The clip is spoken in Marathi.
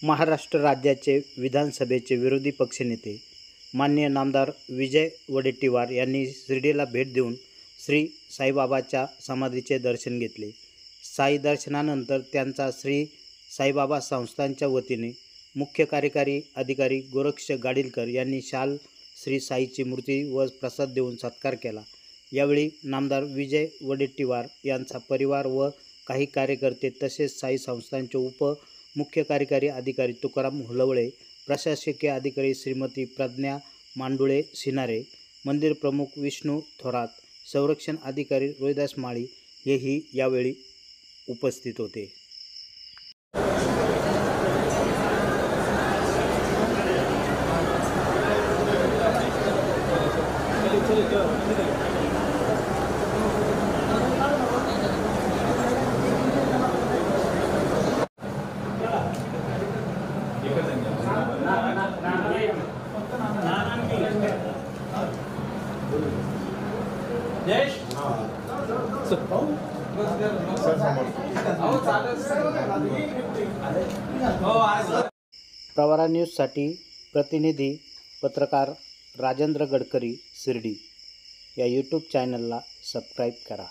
महाराष्ट्र राज्याचे विधानसभेचे विरोधी पक्षनेते माननीय नामदार विजय वडेट्टीवार यांनी शिर्डीला भेट देऊन श्री साईबाबाच्या समाधीचे दर्शन घेतले। साई दर्शनानंतर त्यांचा श्री साईबाबा संस्थानच्या वतीने मुख्य कार्यकारी अधिकारी गोरक्ष गाडीलकर यांनी शाल श्री साईची मूर्ती व प्रसाद देऊन सत्कार केला। यावेळी नामदार विजय वडेट्टीवार यांचा परिवार व काही कार्यकर्ते तसेच साई संस्थानचे मुख्य कार्यकारी अधिकारी तुकाराम हुलवळे, प्रशासकीय अधिकारी श्रीमती प्रज्ञा मांडुळे सिनारे, मंदिर प्रमुख विष्णू थोरात, संरक्षण अधिकारी रोहिदास माळी हेही यावेळी उपस्थित होते। प्रवरा न्यूजसाठी प्रतिनिधी पत्रकार राजेंद्र गडकरी, शिर्डी। या यूट्यूब चॅनलला सबस्क्राईब करा।